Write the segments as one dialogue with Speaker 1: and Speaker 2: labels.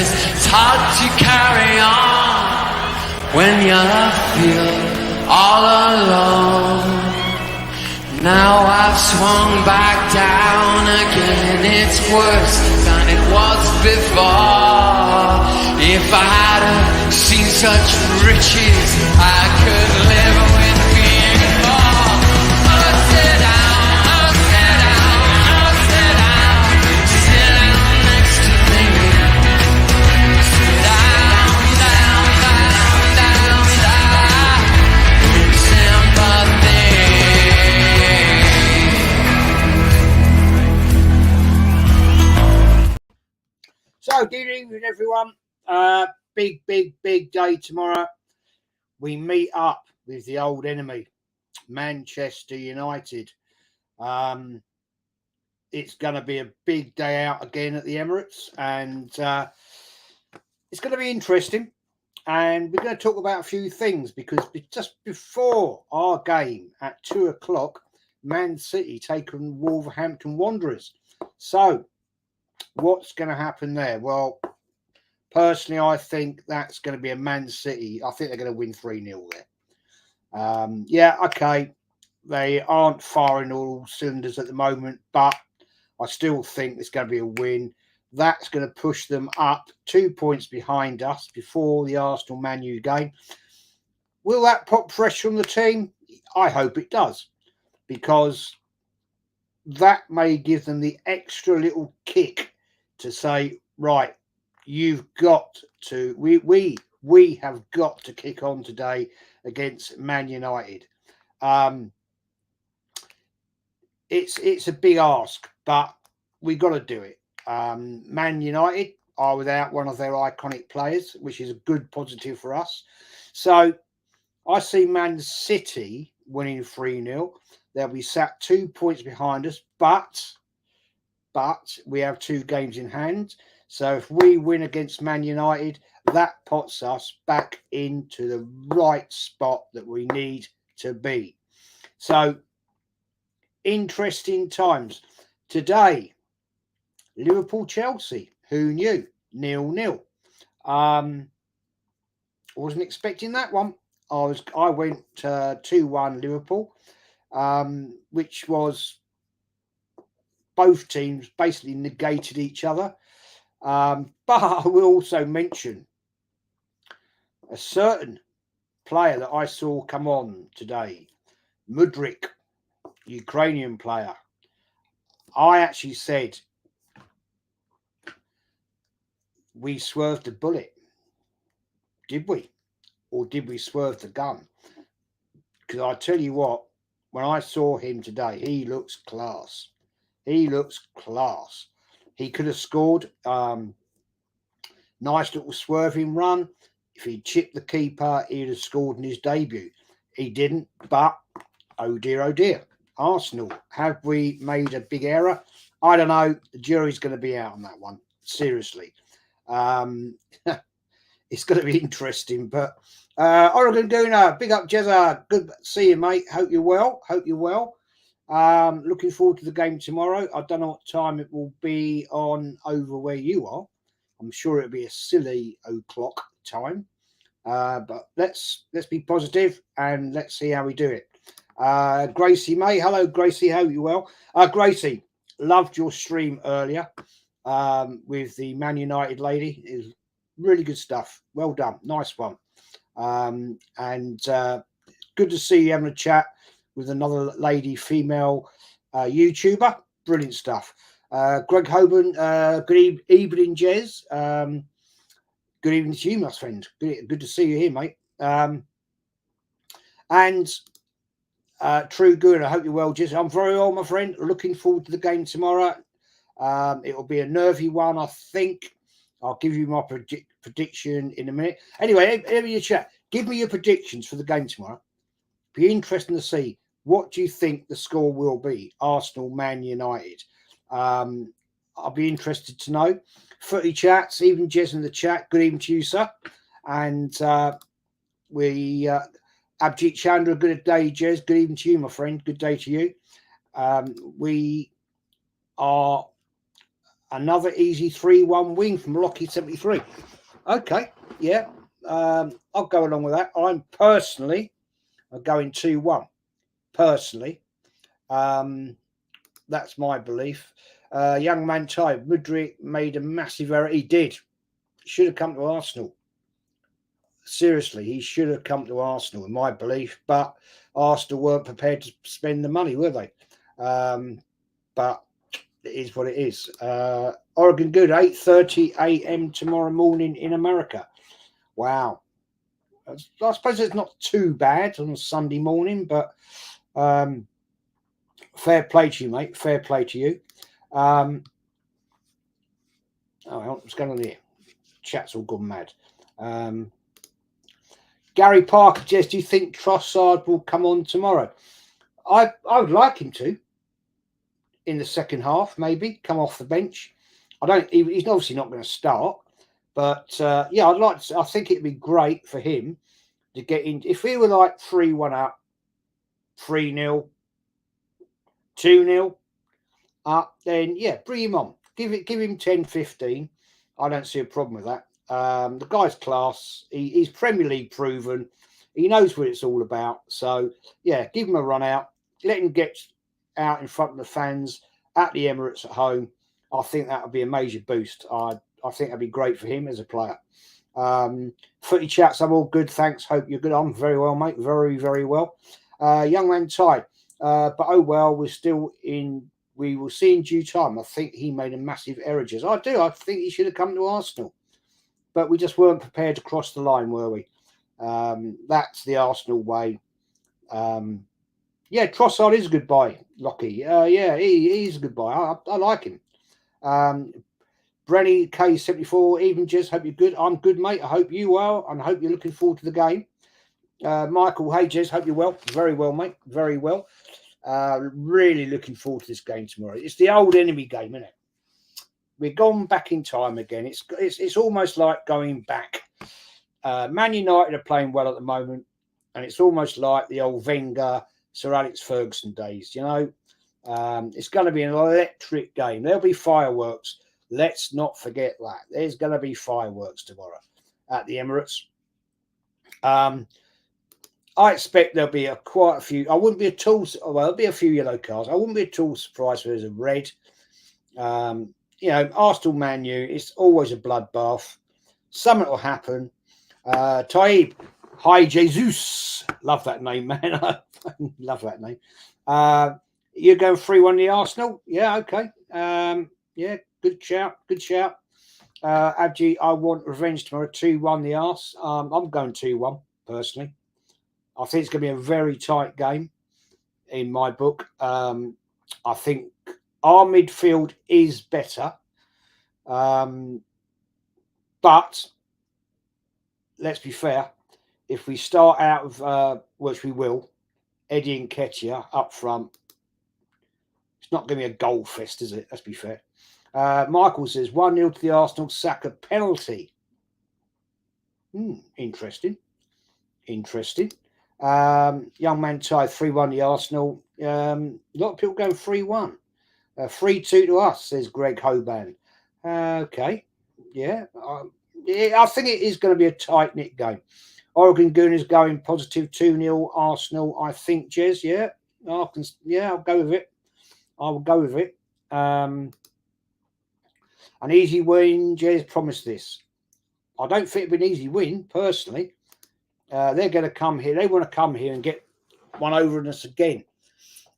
Speaker 1: 'cause it's hard to carry on when you feel all alone. Now I've swung back down again, it's worse than it was before. If I hadn't seen such riches, I could live with being poor. Oh, sit down, oh, sit down, oh, sit down, sit down next to me. Sit down, down, down, down, down, in sympathy.
Speaker 2: So, good evening, everyone. Big day tomorrow. We meet up with the old enemy, Manchester United. It's going to be a big day out again at the Emirates, and it's going to be interesting. And we're going to talk about a few things, because just before our game at 2 o'clock, Man City taking Wolverhampton Wanderers. So, what's going to happen there? Well, personally, I think that's going to be a Man City. I think they're going to win 3-0 there. Yeah, okay. They aren't firing all cylinders at the moment, but I still think it's going to be a win. That's going to push them up 2 points behind us before the Arsenal Man Utd game. Will that put pressure on the team? I hope it does, because that may give them the extra little kick to say, right, you've got to, we have got to kick on today against Man United. It's a big ask, but we got to do it. Man United are without one of their iconic players, which is a good positive for us. So I see Man City winning 3-0. They'll be sat 2 points behind us, but we have 2 games in hand. So if we win against Man United, that puts us back into the right spot that we need to be. So, interesting times. Today, Liverpool-Chelsea. Who knew? 0-0. Wasn't expecting that one. I went 2-1 Liverpool, which was both teams basically negated each other. But I will also mention a certain player that I saw come on today, Mudryk, Ukrainian player. I actually said we swerved the bullet. Did we? Or did we swerve the gun? Because I tell you what, when I saw him today, he looks class. He looks class. He could have scored. Nice little swerving run. If he'd chipped the keeper, he'd have scored in his debut. He didn't, but oh dear. Arsenal, have we made a big error? I don't know. The jury's going to be out on that one. Seriously. It's going to be interesting. But Oregon Gooner, big up Jezza. Good to see you, mate. Hope you're well. Looking forward to the game tomorrow. I don't know what time it will be on over where you are. I'm sure it'll be a silly o'clock time. But let's be positive and let's see how we do it. Gracie May, hello Gracie, hope you well. Gracie, loved your stream earlier with the Man United lady. It was really good stuff. Well done, nice one. And good to see you having a chat with another lady, female YouTuber. Brilliant stuff. Greg Hoban, good evening, Jez. Good evening to you, my friend. Good to see you here, mate. And True Good, I hope you're well, Jez. I'm very well, my friend. Looking forward to the game tomorrow. It will be a nervy one, I think. I'll give you my prediction in a minute. Anyway, have your chat. Give me your predictions for the game tomorrow. Be interesting to see. What do you think the score will be? Arsenal, Man United. I'll be interested to know. Footy chats, even Jez in the chat. Good evening to you, sir. And Abjit Chandra, good day, Jez. Good evening to you, my friend. Good day to you. We are another easy 3-1 win from Rocky 73. Okay, yeah, I'll go along with that. I'm personally going 2-1. Personally, that's my belief. Young man Ty Mudryk made a massive error. He did. Should have come to Arsenal. Seriously, he should have come to Arsenal, in my belief. But Arsenal weren't prepared to spend the money, were they? But it is what it is. Oregon Good, 8:30 a.m. tomorrow morning in America. Wow. I suppose it's not too bad on a Sunday morning, but fair play to you, mate. Fair play to you. Oh, what's going on here? Chat's all gone mad. Gary Parker, Jess, do you think Trossard will come on tomorrow? I would like him to. In the second half, maybe come off the bench. He's obviously not going to start, but yeah, I'd like to. I think it'd be great for him to get in. If we were like 3-1 up, 3-0, 2-0 up, then yeah, bring him on. Give him 10-15. I don't see a problem with that. The guy's class. He's Premier League proven. He knows what it's all about. So yeah, give him a run out. Let him get out in front of the fans at the Emirates at home. I think that would be a major boost. I think that'd be great for him as a player. Footy chats, I'm all good, thanks. Hope you're good. I'm very well, mate. Very, very well. Young man Ty, but oh well, we will see in due time. I think he made a massive error. I do. I think he should have come to Arsenal, but we just weren't prepared to cross the line, were we? That's the Arsenal way. Yeah, Trossard is a good buy, Lockie. Yeah, he's a good buy. I like him. Brenny K74, even just hope you're good. I'm good, mate. I hope you well, and I hope you're looking forward to the game. Michael, hey, Jez, hope you're well. Very well, mate. Very well. Really looking forward to this game tomorrow. It's the old enemy game, isn't it? We've gone back in time again. It's almost like going back. Man United are playing well at the moment, and it's almost like the old Wenger, Sir Alex Ferguson days, you know. It's going to be an electric game. There'll be fireworks. Let's not forget that. There's going to be fireworks tomorrow at the Emirates. I expect there'll be quite a few. I wouldn't be at all. Well, there'll be a few yellow cards. I wouldn't be at all surprised if there's a red. You know, Arsenal Man U, it's always a bloodbath. Something will happen. Taib, hi Jesus. Love that name, man. I love that name. You're going 3-1 the Arsenal? Yeah, okay. Yeah, good shout. Good shout. Abji, I want revenge tomorrow. 2-1 the Arse. I'm going 2-1 personally. I think it's going to be a very tight game in my book. I think our midfield is better. But let's be fair. If we start out with, which we will, Eddie Nketiah up front, it's not going to be a goal fest, is it? Let's be fair. Michael says 1-0 to the Arsenal, Saka penalty. Interesting. Interesting. Young man Ty 3-1 the Arsenal. A lot of people go 3-1. 3-2 to us, says Greg Hoban. Okay. Yeah. I think it is going to be a tight-knit game. Oregon Gooners going positive 2-0 Arsenal, I think, Jez. Yeah. I'll go with it. I will go with it. An easy win, Jez promised this. I don't think it'll be an easy win, personally. They're going to come here. They want to come here and get one over on us again.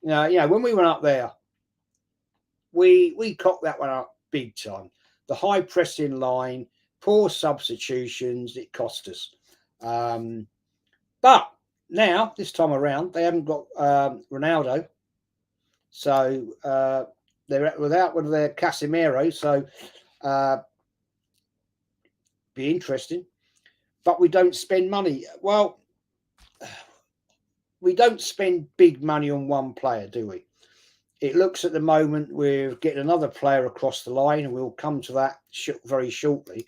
Speaker 2: You know, when we went up there, we cocked that one up big time. The high pressing line, poor substitutions, it cost us. But now, this time around, they haven't got Ronaldo. So they're without one of their Casemiro. So be interesting. But we don't spend money. Well, we don't spend big money on one player, do we? It looks at the moment we're getting another player across the line, and we'll come to that very shortly.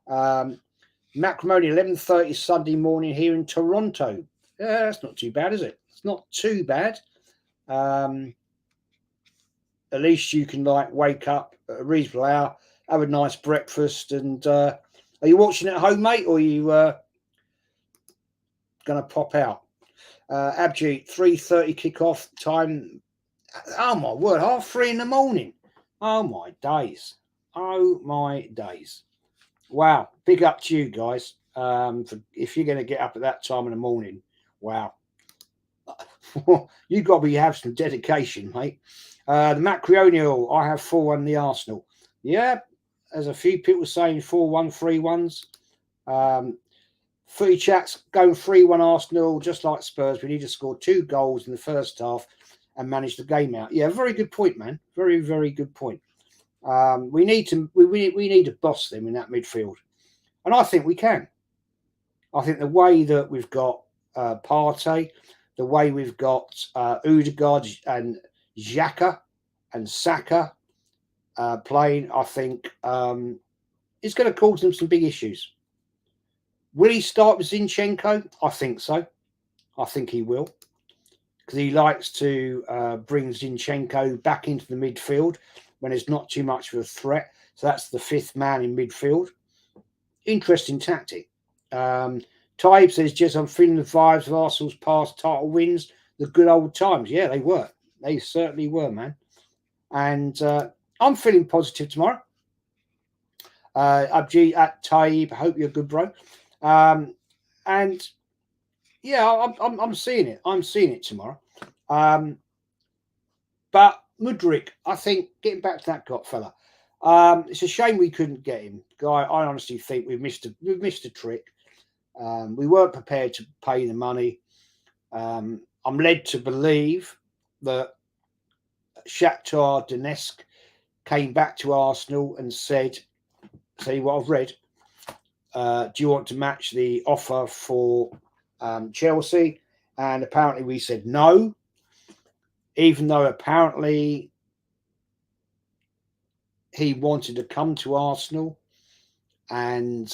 Speaker 2: Macrimony, 11:30 Sunday morning here in Toronto. Yeah, that's not too bad, is it? It's not too bad. at least you can like wake up at a reasonable hour, have a nice breakfast, and are you watching at home, mate, or are you going to pop out? Abjit, 3:30 kickoff time. Oh my word, 3:30 in the morning. Oh my days. Oh my days. Wow. Big up to you guys. If you're going to get up at that time in the morning, wow. You've got to have some dedication, mate. The Macronio, I have 4-1 the Arsenal. Yeah, there's a few people saying 4-1, 3-1s. Footy chats going 3-1 Arsenal, just like Spurs. We need to score 2 goals in the first half and manage the game out. Yeah, very good point, man. Very, very good point. We need to boss them in that midfield, and I think we can. I think the way that we've got Partey, the way we've got Odegaard and Xhaka and Saka playing, I think it's going to cause them some big issues. Will he start with Zinchenko? I think so. I think he will, because he likes to bring Zinchenko back into the midfield when there's not too much of a threat. So that's the 5th man in midfield. Interesting tactic. Taib says, Jess, I'm feeling the vibes of Arsenal's past title wins, the good old times. Yeah, they were. They certainly were, man. And I'm feeling positive tomorrow. Abji at Taib, hope you're good, bro. And yeah, I'm seeing it. I'm seeing it tomorrow. But Mudryk, I think, getting back to that fella, it's a shame we couldn't get him. I honestly think we've missed a trick. We weren't prepared to pay the money. I'm led to believe that Shakhtar Donetsk came back to Arsenal and said, "See what I've read. Do you want to match the offer for Chelsea?" And apparently we said no, even though apparently he wanted to come to Arsenal, and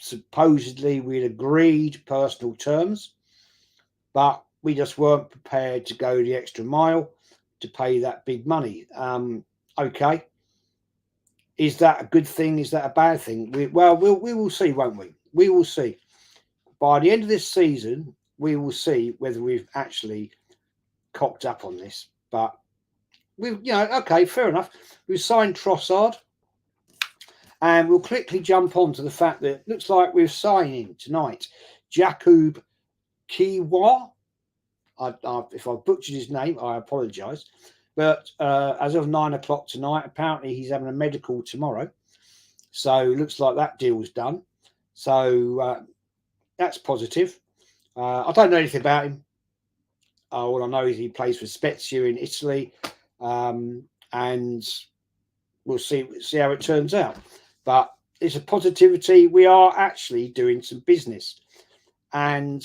Speaker 2: supposedly we'd agreed personal terms, but we just weren't prepared to go the extra mile to pay that big money. Okay. Is that a good thing? Is that a bad thing? We will see, won't we? We will see. By the end of this season, we will see whether we've actually cocked up on this. But okay, fair enough. We've signed Trossard, and we'll quickly jump on to the fact that it looks like we're signing tonight Jakub Kiwa. If I butchered his name, I apologise. But as of 9 o'clock tonight, apparently he's having a medical tomorrow. So it looks like that deal's done. So that's positive. I don't know anything about him. All I know is he plays for Spezia in Italy. And we'll see how it turns out. But it's a positivity. We are actually doing some business. And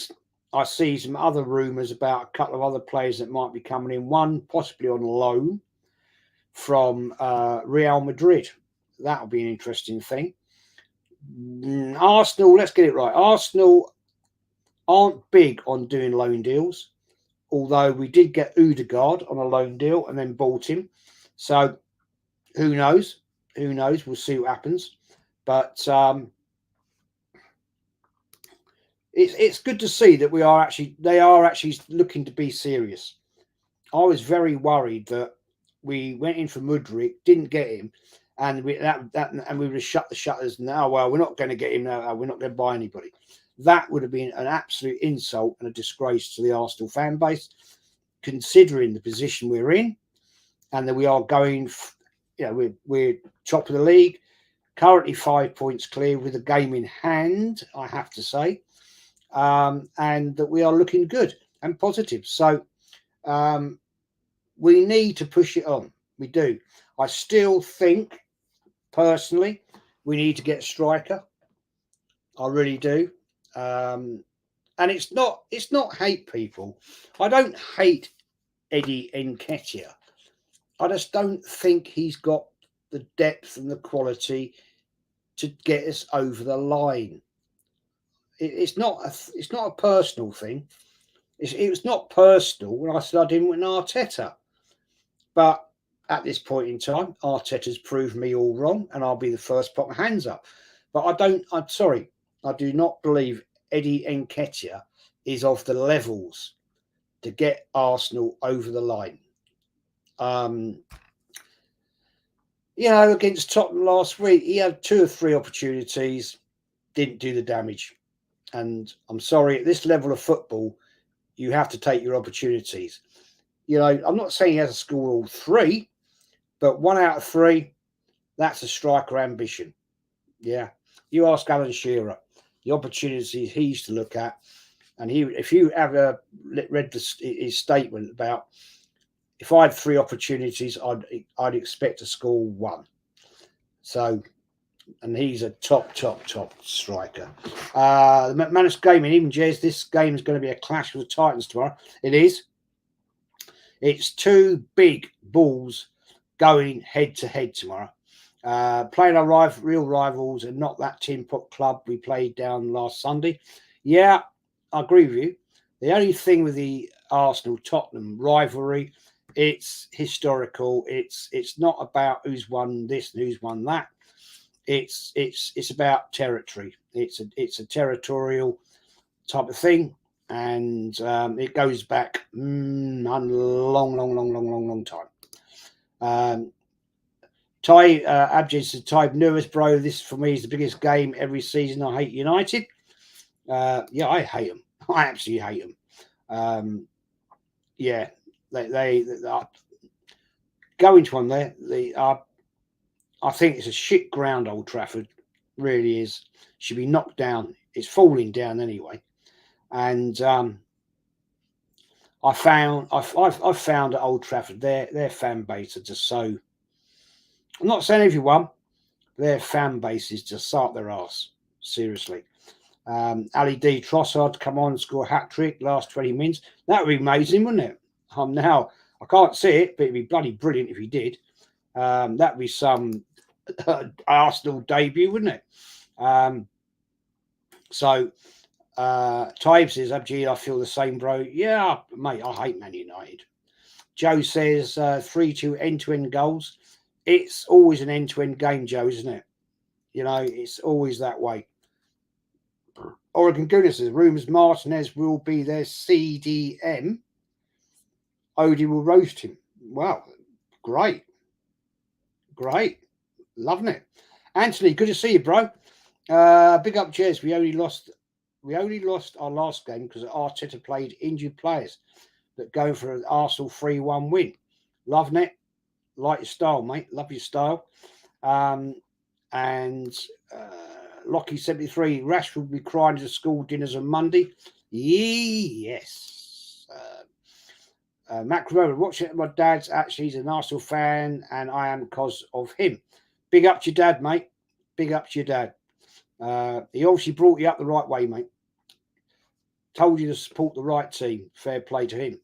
Speaker 2: I see some other rumours about a couple of other players that might be coming in. One possibly on loan from Real Madrid. That'll be an interesting thing. Arsenal, let's get it right. Arsenal aren't big on doing loan deals, although we did get Odegaard on a loan deal and then bought him. So who knows? Who knows? We'll see what happens. But it's good to see that they are actually looking to be serious. I was very worried that we went in for Mudryk, didn't get him, and we would have shut the shutters. Now, well, we're not going to get him. No, we're not going to buy anybody. That would have been an absolute insult and a disgrace to the Arsenal fan base, considering the position we're in, and that we are going. We're top of the league, currently 5 points clear with a game in hand, I have to say. And that we are looking good and positive. So we need to push it on. We do. I still think, personally, we need to get a striker. I really do. And it's not hate, people. I don't hate Eddie Nketiah. I just don't think he's got the depth and the quality to get us over the line. It's not a personal thing. It was not personal when I said I didn't win Arteta. But at this point in time, Arteta's proved me all wrong, and I'll be the first to put my hands up. But I'm sorry, I do not believe Eddie Nketiah is of the levels to get Arsenal over the line. Against Tottenham last week, he had 2 or 3 opportunities, didn't do the damage. And I'm sorry, at this level of football, you have to take your opportunities. I'm not saying he has to score all 3, but 1 out of 3, that's a striker ambition. Yeah. You ask Alan Shearer, the opportunities he used to look at, and if you ever read his statement about, if I had 3 opportunities, I'd expect to score 1. So, and he's a top striker. The McManus Gaming, even Jez, this game is going to be a clash with the Titans tomorrow. It is. It's 2 big bulls going head to head tomorrow. Playing our real rivals and not that tin pot club we played down last Sunday. Yeah, I agree with you. The only thing with the Arsenal-Tottenham rivalry, it's historical. It's not about who's won this and who's won that. It's about territory. It's a territorial type of thing, and it goes back a long time. Abjad said, Type nervous, bro. This for me is the biggest game every season. I hate United. Yeah, I hate them. I absolutely hate them. Yeah, they going to one there. I think it's a shit ground. Old Trafford really is. Should be knocked down. It's falling down anyway. And I've found at Old Trafford their fan base are just so. I'm not saying everyone, their fan base is just so up their arse. Seriously. Ali D. Trossard come on and score a hat-trick last 20 minutes. That would be amazing, wouldn't it? Now, I can't see it, but it'd be bloody brilliant if he did. That'd be some Arsenal debut, wouldn't it? Tybe says, Abji, I feel the same, bro. Yeah, mate, I hate Man United. Joe says 3-2 end-to-end goals. It's always an end-to-end game, Joe, isn't it? It's always that way. Oregon Goodness says, rumours Martinez will be their CDM. Odie will roast him. Wow, great. Loving it. Anthony, good to see you, bro. Big up, Jez. We only lost our last game because Arteta played injured players, but going for an Arsenal 3-1 win. Loving it. Like your style, mate. Love your style. Lockie 73, Rashford will be crying to school dinners on Monday. Yes. Mac Rowan, watching my dad's actually, he's an Arsenal fan, and I am because of him. Big up to your dad, mate. Big up to your dad. He obviously brought you up the right way, mate. Told you to support the right team. Fair play to him.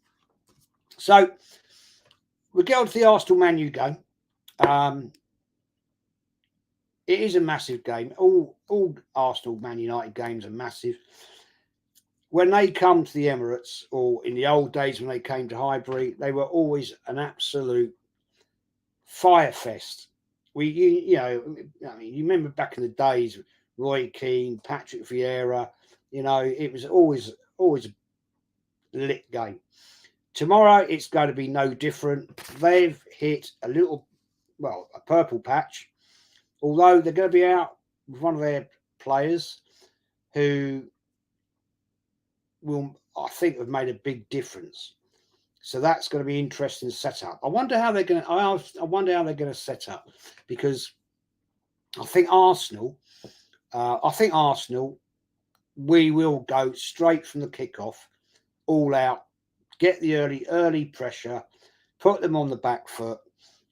Speaker 2: So, we get on to the Arsenal Man U game. It is a massive game. All Arsenal Man United games are massive. When they come to the Emirates, or in the old days when they came to Highbury, they were always an absolute fire fest. You remember back in the days, Roy Keane, Patrick Vieira. It was always a lit game. Tomorrow, it's going to be no different. They've hit a purple patch. Although they're going to be out with one of their players who will, I think, have made a big difference. So that's going to be interesting to set up. I wonder how they're going to set up, because I think Arsenal, we will go straight from the kickoff, all out, get the early pressure, put them on the back foot.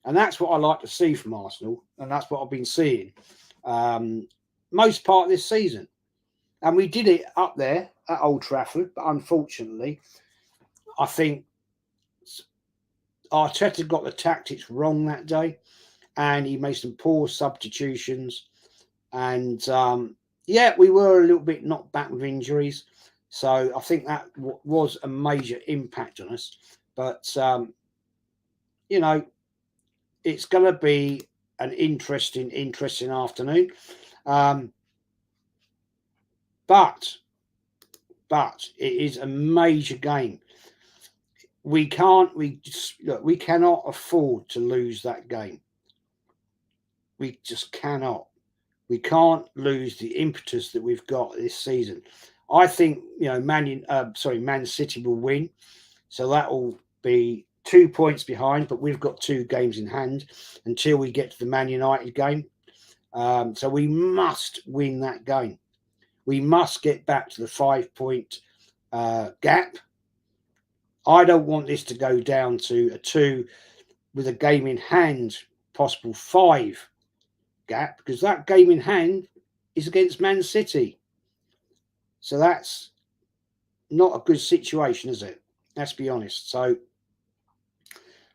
Speaker 2: And that's what I like to see from Arsenal. And that's what I've been seeing most part of this season. And we did it up there at Old Trafford. But unfortunately, I think Arteta got the tactics wrong that day. And he made some poor substitutions. And, we were a little bit knocked back with injuries. So I think that was a major impact on us. But, it's going to be an interesting afternoon. But it is a major game. We cannot afford to lose that game. We just cannot. We can't lose the impetus that we've got this season. I think Man City will win, so that will be 2 points behind. But we've got 2 games in hand until we get to the Man United game. So we must win that game. We must get back to the 5-point gap. I don't want this to go down to a 2 with a game in hand, possible 5 gap, because that game in hand is against Man City. So that's not a good situation, is it? Let's be honest. So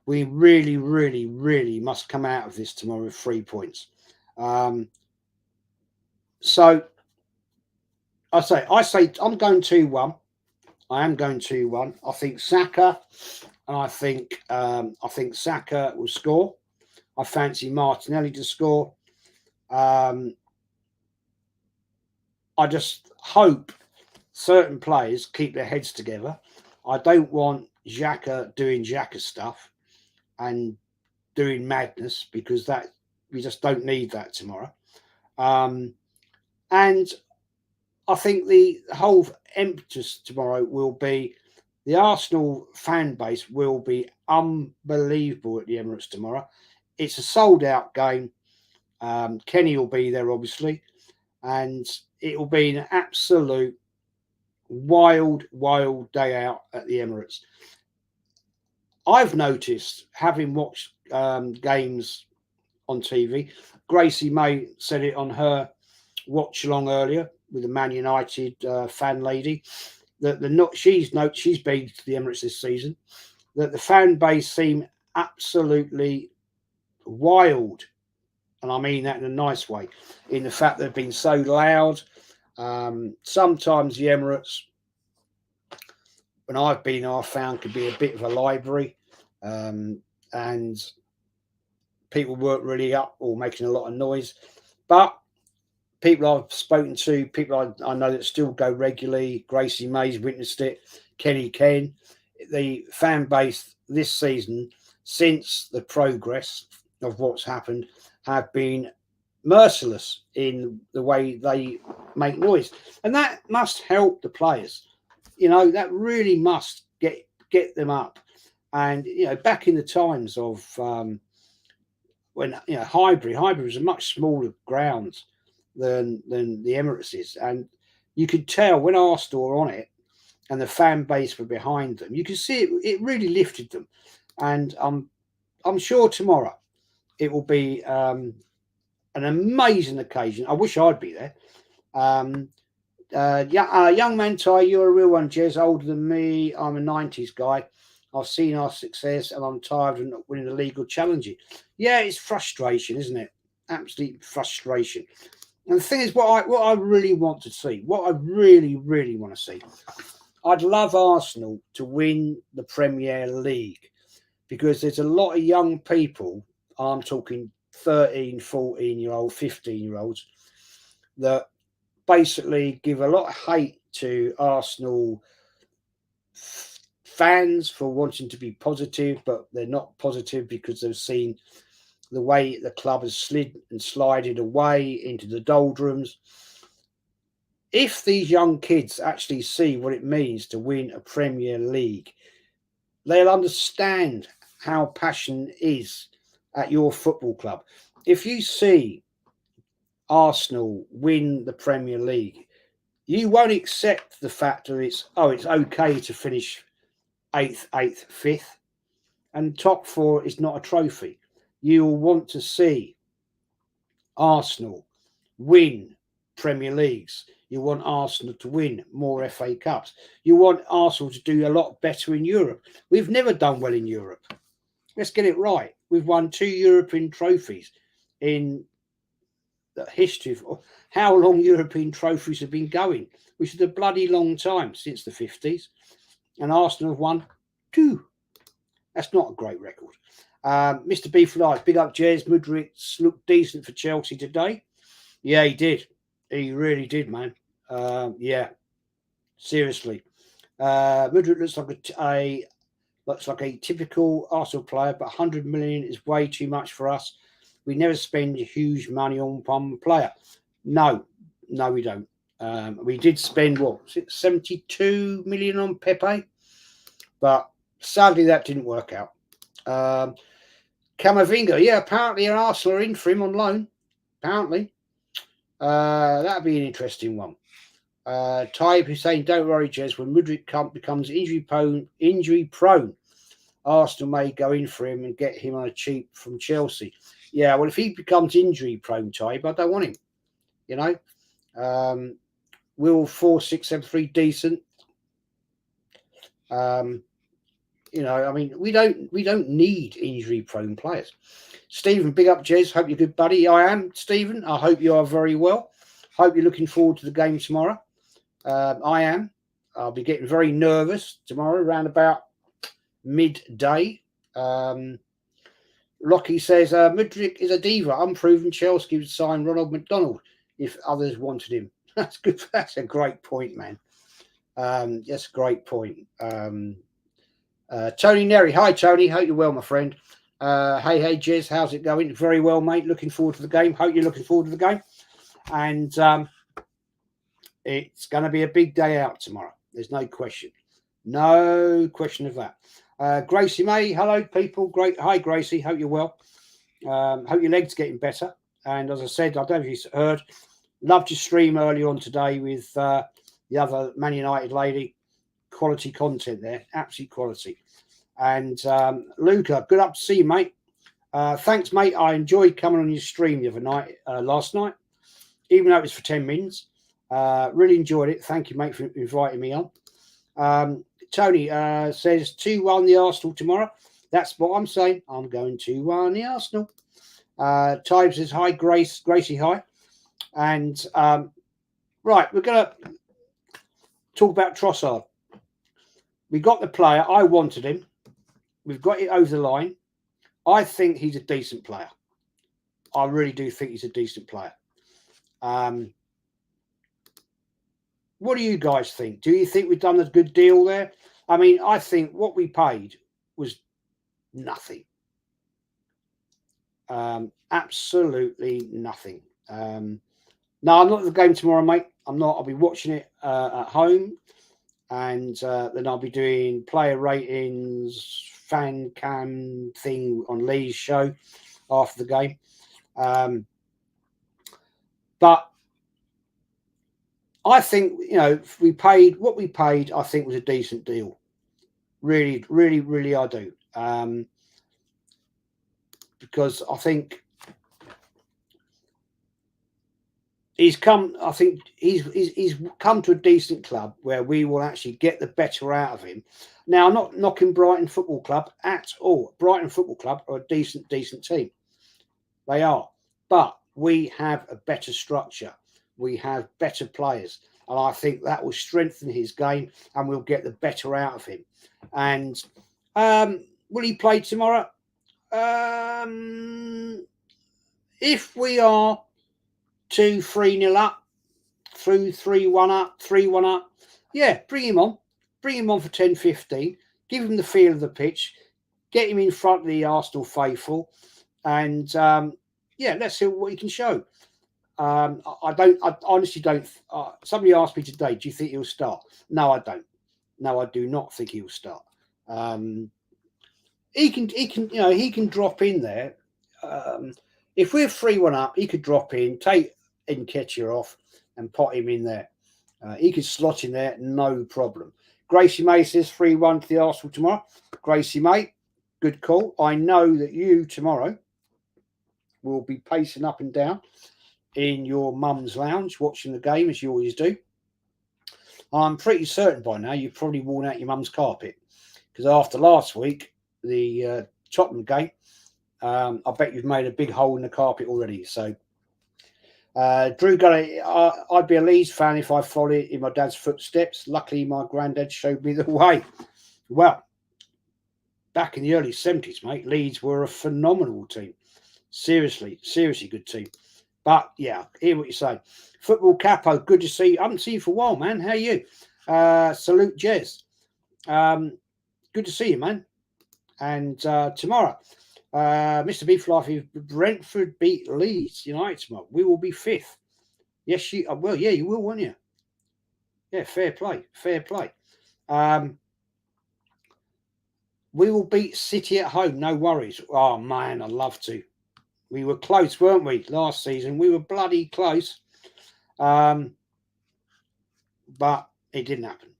Speaker 2: we really, really, really must come out of this tomorrow with 3 points. So I say I'm going 2-1. I am going 2-1. I think Saka, and I think Saka will score. I fancy Martinelli to score. I just hope certain players keep their heads together. I don't want Xhaka doing Xhaka stuff and doing madness, because that we just don't need that tomorrow. And I think the whole impetus tomorrow will be the Arsenal fan base will be unbelievable at the Emirates tomorrow. It's a sold-out game. Kenny will be there, obviously, and it will be an absolute wild day out at the Emirates. I've noticed, having watched games on TV, Gracie May said it on her watch along earlier with the Man United fan lady, that she's been to the Emirates this season, that the fan base seem absolutely wild, and I mean that in a nice way, in the fact they've been so loud. Sometimes the Emirates, when I've been, I've found could be a bit of a library, and people weren't really up or making a lot of noise. But people I've spoken to, people I know that still go regularly, Gracie May's witnessed it, Kenny Ken, the fan base this season, since the progress of what's happened, have been merciless in the way they make noise. And that must help the players. That really must get them up. And, back in the times of when, Highbury was a much smaller ground than the Emirates is. And you could tell when Arsenal were on it and the fan base were behind them, you could see it really lifted them. And I'm sure tomorrow it will be an amazing occasion. I wish I'd be there. Young man Ty, you're a real one, Jez, older than me. I'm a 90s guy. I've seen our success and I'm tired of not winning the league or challenging. Yeah, it's frustration, isn't it? Absolute frustration. And the thing is, what I really want to see, what I really, really want to see, I'd love Arsenal to win the Premier League, because there's a lot of young people, I'm talking 13, 14-year-old, 15-year-olds, that basically give a lot of hate to Arsenal fans for wanting to be positive, but they're not positive because they've seen the way the club has slid and slided away into the doldrums. If these young kids actually see what it means to win a Premier League, they'll understand how passion is at your football club. If you see Arsenal win the Premier League, you won't accept the fact that it's okay to finish 8th, 5th, and top 4 is not a trophy. You will want to see Arsenal win Premier Leagues. You want Arsenal to win more FA Cups. You want Arsenal to do a lot better in Europe. We've never done well in Europe. Let's get it right. We've won 2 European trophies in the history of how long European trophies have been going, which is a bloody long time, since the 50s. And Arsenal have won 2. That's not a great record. Mr. Beef Live, big up Jez. Mudryk looked decent for Chelsea today. Yeah, he did. He really did, man. Yeah, seriously. Mudryk looks like a typical Arsenal player, but 100 million is way too much for us. We never spend huge money on one player. No, we don't. We did spend 72 million on Pepe, but sadly that didn't work out. Camavinga, yeah, apparently Arsenal are in for him on loan. Apparently, that'd be an interesting one. Taib Hussein, don't worry, Jez. When Mudryk becomes injury prone, Arsenal may go in for him and get him on a cheap from Chelsea. Yeah, well, if he becomes injury prone, Taib, I don't want him. You know, will 4-6-7-3 decent? You know, I mean, we don't need injury prone players. Stephen, big up, Jez. Hope you're good, buddy. I am, Stephen. I hope you are very well. Hope you're looking forward to the game tomorrow. I am. I'll be getting very nervous tomorrow around about midday. Lockie says, Mudryk is a diva. Unproven. Chelsea would sign Ronald McDonald if others wanted him. That's good. That's a great point, man. That's a great point. Tony Neri. Hi, Tony. Hope you're well, my friend. Hey, Jez. How's it going? Very well, mate. Looking forward to the game. Hope you're looking forward to the game. And it's going to be a big day out tomorrow. There's no question. No question of that. Gracie May, hello, people. Great. Hi, Gracie. Hope you're well. Hope your leg's getting better. And as I said, I don't know if you heard, loved your stream earlier on today with the other Man United lady. Quality content there. Absolute quality. And Luca, good up to see you, mate. Thanks, mate. I enjoyed coming on your stream the other night, last night, even though it was for 10 minutes. Really enjoyed it. Thank you, mate, for inviting me on. Tony says 2-1 the Arsenal tomorrow. That's what I'm saying. I'm going 2-1 the Arsenal. Tibe says hi, Gracie, hi. And right, we're going to talk about Trossard. We got the player. I wanted him. We've got it over the line. I think he's a decent player. I really do think he's a decent player. What do you guys think? Do you think we've done a good deal there? I mean, I think what we paid was nothing. Absolutely nothing. No, I'm not at the game tomorrow, mate. I'm not. I'll be watching it at home. And then I'll be doing player ratings, fan cam thing on Lee's show after the game. But I think, you know, we paid what we paid, I think was a decent deal. Really, really, really, I do. Because I think he's come to a decent club where we will actually get the better out of him. Now, I'm not knocking Brighton Football Club at all. Brighton Football Club are a decent team. They are. But we have a better structure. We have better players. And I think that will strengthen his game and we'll get the better out of him. And will he play tomorrow? If we are 2-3-0 up, through 3-1 up, 3-1 up, yeah, bring him on. Bring him on for 10-15. Give him the feel of the pitch. Get him in front of the Arsenal faithful. And, yeah, let's see what he can show. I honestly don't. Somebody asked me today, do you think he'll start? No, I don't. No, I do not think he'll start. He can drop in there. If we're 3-1 up, he could drop in, take Nketiah off and pot him in there. He could slot in there, no problem. Gracie May says 3-1 to the Arsenal tomorrow. Gracie May, good call. I know that you tomorrow will be pacing up and down in your mum's lounge watching the game as you always do. I'm pretty certain by now you've probably worn out your mum's carpet because after last week, the Tottenham game, I bet you've made a big hole in the carpet already. So, Drew Gully, I'd be a Leeds fan if I followed in my dad's footsteps. Luckily, my granddad showed me the way. Well, back in the early 70s, mate, Leeds were a phenomenal team. Seriously good team. But yeah, hear what you're saying. Football Capo, good to see you. I haven't seen you for a while, man. How are you? Salute Jez. Good to see you, man. And tomorrow, Mr. Beeflife, if Brentford beat Leeds United tomorrow, we will be 5th. Yes, you well, yeah, you will, won't you? Yeah, fair play. We will beat City at home, no worries. Oh man, I'd love to. We were close, weren't we? Last season, we were bloody close. But it didn't happen.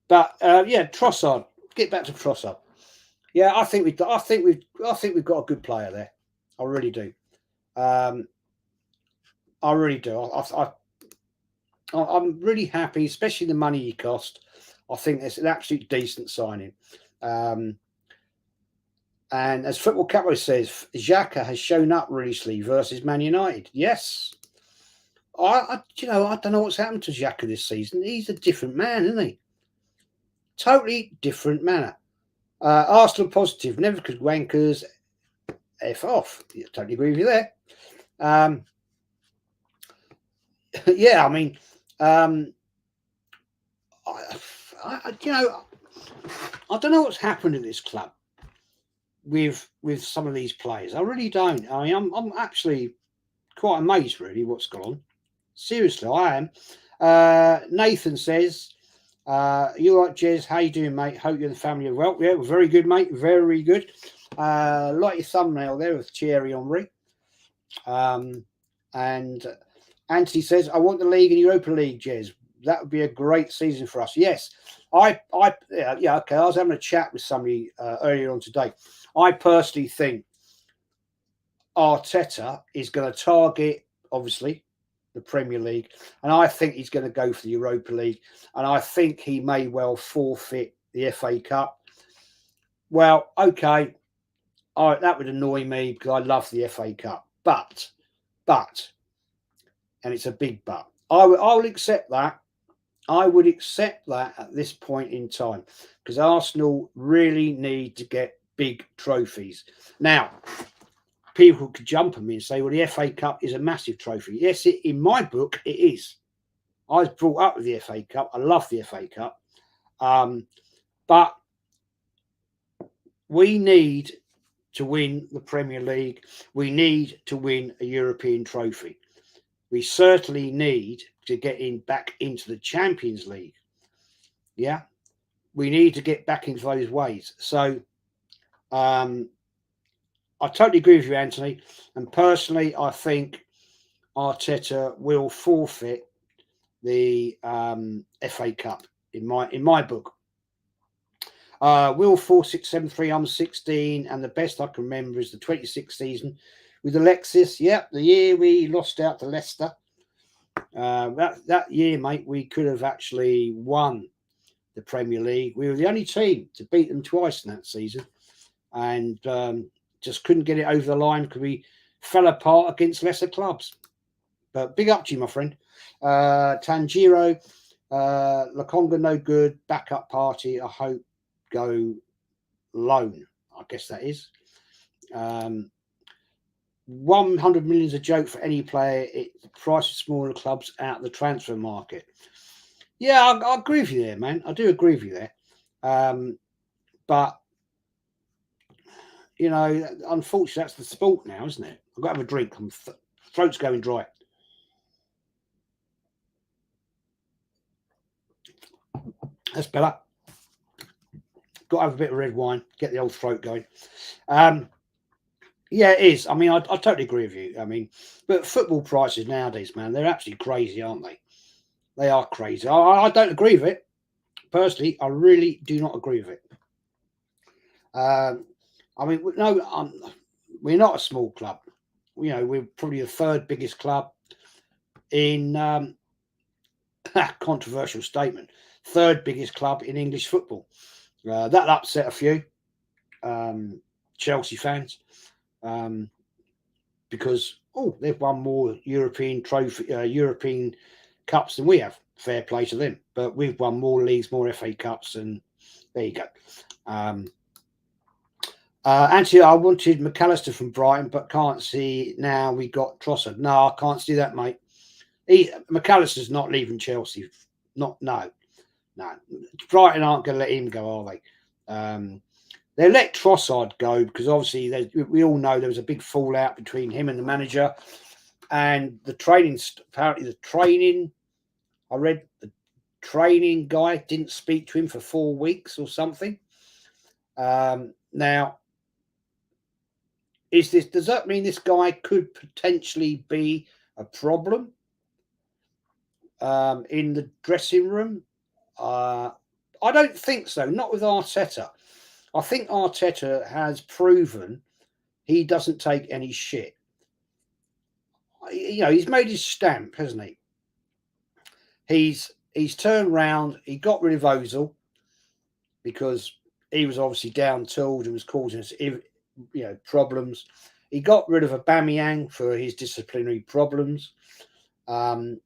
Speaker 2: But yeah, Trossard. Get back to Trossard. Yeah, I think we've got a good player there. I really do. I really do. I'm really happy, especially the money he cost. I think it's an absolute decent signing. And as Football Capo says, Xhaka has shown up recently versus Man United. Yes. I don't know what's happened to Xhaka this season. He's a different man, isn't he? Totally different manner. Arsenal positive, never could wankers F off. I totally agree with you there. Yeah, I mean, I don't know what's happened in this club with some of these players. I really don't. I mean, I'm actually quite amazed, really, what's gone on. Seriously, I am. Nathan says, you all right, Jez? How you doing, mate? Hope you and the family are well. Yeah, very good, mate. Very good. Like your thumbnail there with Thierry Henry. And Anthony says, I want the league and Europa League, Jez. That would be a great season for us. Yes. Okay. I was having a chat with somebody earlier on today. I personally think Arteta is going to target, obviously, the Premier League, and I think he's going to go for the Europa League, and I think he may well forfeit the FA Cup. Well, okay, that would annoy me because I love the FA Cup, but, and it's a big but, I will accept that. I would accept that at this point in time because Arsenal really need to get big trophies. Now, people could jump on me and say, well, the FA Cup is a massive trophy. Yes, in my book, it is. I was brought up with the FA Cup. I love the FA Cup. But we need to win the Premier League. We need to win a European trophy. We certainly need to get back into the Champions League. Yeah. We need to get back into those ways. So, I totally agree with you, Anthony. And personally, I think Arteta will forfeit the FA Cup in my book. Will 4673, I'm 16, and the best I can remember is the 26th season with Alexis. Yep, the year we lost out to Leicester. That year, mate, we could have actually won the Premier League. We were the only team to beat them twice in that season, and just couldn't get it over the line because we fell apart against lesser clubs. But big up to you, my friend. Tanjiro, Lakonga, no good. Backup party, I hope, go loan. I guess that is. 100 million is a joke for any player. The price of smaller clubs out of the transfer market. Yeah, I agree with you there, man. I do agree with you there. But you know, unfortunately, that's the sport now, isn't it? I've got to have a drink. Throat's going dry. That's better. Got to have a bit of red wine, get the old throat going. Yeah, it is. I mean, I totally agree with you. I mean, but football prices nowadays, man, they're absolutely crazy, aren't they? They are crazy. I don't agree with it. Personally, I really do not agree with it. I mean, no, we're not a small club. You know, we're probably the third biggest club in controversial statement. Third biggest club in English football. That upset a few Chelsea fans because they've won more European cups than we have. Fair play to them, but we've won more leagues, more FA Cups, and There you go. Actually, I wanted McAllister from Brighton, but can't see now. We got Trossard. No, I can't see that, mate. McAllister's not leaving Chelsea. No. Brighton aren't going to let him go, are they? They let Trossard go because obviously we all know there was a big fallout between him and the manager, and the training. Apparently, I read the training guy didn't speak to him for 4 weeks or something. Now, does that mean this guy could potentially be a problem in the dressing room? I don't think so. Not with Arteta. I think Arteta has proven he doesn't take any shit. You know, he's made his stamp, hasn't he? He's turned round. He got rid of Ozil because he was obviously down-tooled and was causing us, problems. He got rid of Aubameyang for his disciplinary problems. And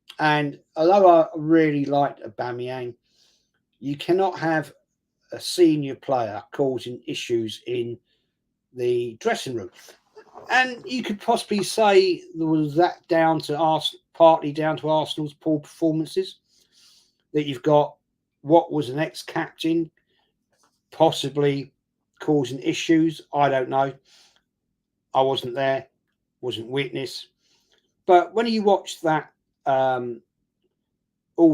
Speaker 2: although I really liked Aubameyang, you cannot have a senior player causing issues in the dressing room. And you could possibly say there was that partly down to Arsenal's poor performances, that you've got what was an ex-captain possibly causing issues. I don't know. I wasn't there, wasn't witness. But when you watch that All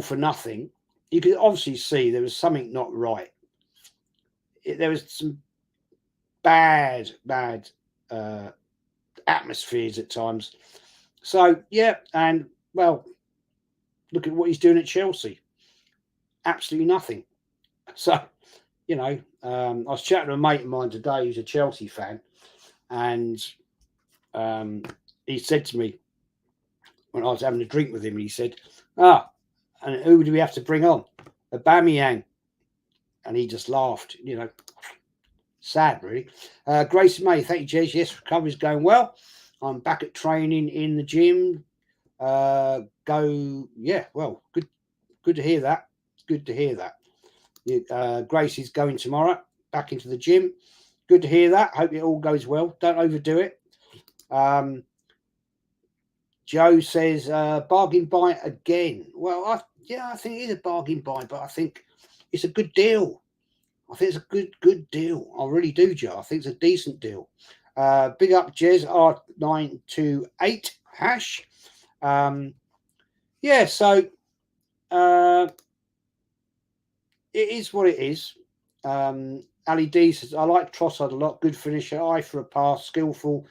Speaker 2: for Nothing, you could obviously see there was something not right. There was some bad atmospheres at times. So, yeah, and, well, look at what he's doing at Chelsea. Absolutely nothing. So, I was chatting to a mate of mine today who's a Chelsea fan, and he said to me when I was having a drink with him, he said, and who do we have to bring on? Aubameyang. And he just laughed, sad, really. Grace May, thank you, Jez. Yes, recovery's going well. I'm back at training in the gym. Good to hear that. Good to hear that. Grace is going tomorrow back into the gym. Good to hear that. Hope it all goes well. Don't overdo it. Joe says, bargain buy again. Well, I think it is a bargain buy, but I think it's a good deal. I think it's a good deal. I really do, Joe. I think it's a decent deal. Big up, Jez, R928 hash. So it is what it is. Ali D says, I like Trossard a lot. Good finisher, eye for a pass, skillful,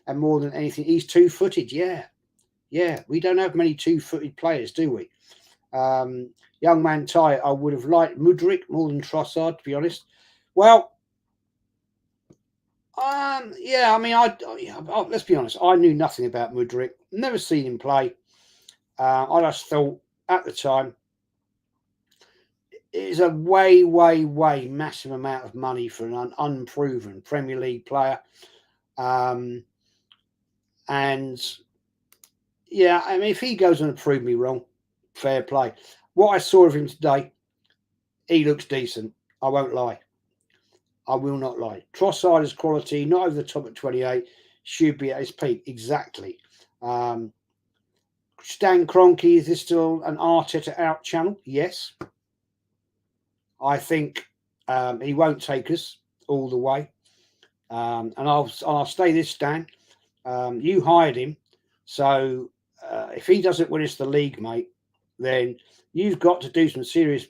Speaker 2: and more than anything, he's two-footed. Yeah. We don't have many two-footed players, do we? Young man Ty, I would have liked Mudryk more than Trossard, to be honest. Well, let's be honest. I knew nothing about Mudryk. Never seen him play. I just thought at the time it is a way massive amount of money for an unproven Premier League player. If he goes on to prove me wrong, fair play. What I saw of him today, he looks decent. I won't lie. I will not lie. Trossard is quality, not over the top at 28, should be at his peak. Exactly. Stan Kroenke, is this still an Arteta out channel? Yes. I think he won't take us all the way. And I'll say this, Stan. You hired him. So if he doesn't win us the league, mate, then you've got to do some serious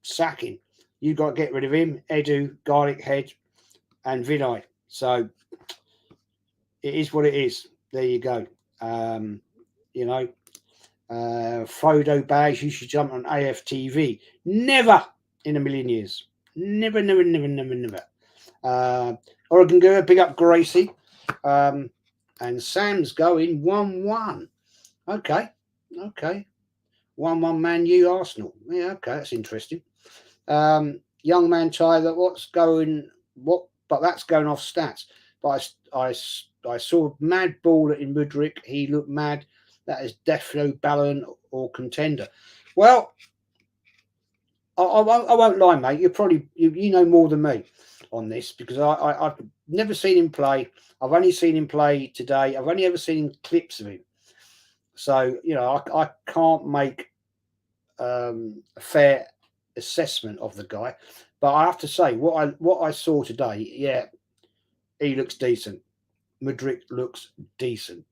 Speaker 2: sacking. You've got to get rid of him, Edu, Garlic Head, and Vinay. So it is what it is. There you go. Frodo Bags, you should jump on AFTV. Never in a million years. Never. Oregon Girl, big up Gracie. And Sam's going 1-1. Okay. 1-1 Man U Arsenal. Yeah, okay, that's interesting. Young man Tyler, but that's going off stats. But I saw mad baller in Mudryk. He looked mad. That is defo Ballon or contender. Well, I won't lie, mate. You're probably you know more than me on this because I've never seen him play. I've only seen him play today. I've only ever seen clips of him. So you know, I can't make a fair assessment of the guy. But I have to say, what I saw today, yeah, he looks decent. Mudryk looks decent.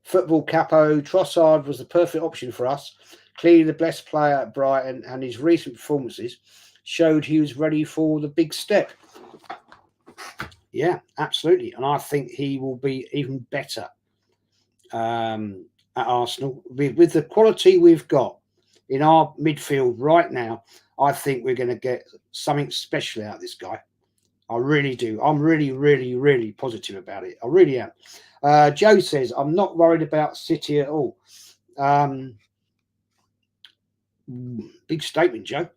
Speaker 2: Football capo, Trossard was the perfect option for us. Clearly the best player at Brighton, and his recent performances showed he was ready for the big step. Yeah, absolutely. And I think he will be even better at Arsenal. With the quality we've got in our midfield right now, I think we're going to get something special out of this guy. I really do. I'm really, really, really positive about it. I really am. Joe says, I'm not worried about City at all. Big statement, Joe.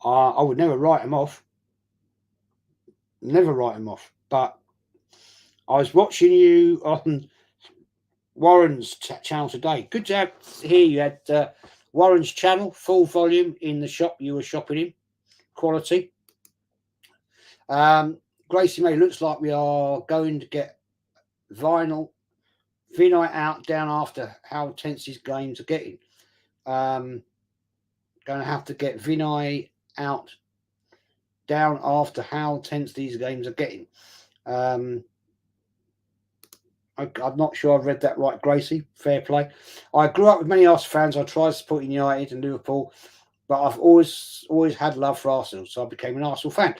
Speaker 2: I would never write him off. Never write him off. But I was watching you on Warren's channel today. Good to hear you had Warren's channel, full volume in the shop you were shopping in. Quality. Gracie May, looks like we are going to get Vinay out down after how tense his games are getting. Going to have to get Vinay out down after how tense these games are getting. I'm not sure I've read that right, Gracie. Fair play. I grew up with many Arsenal fans. I tried supporting United and Liverpool, but I've always had love for Arsenal, so I became an Arsenal fan.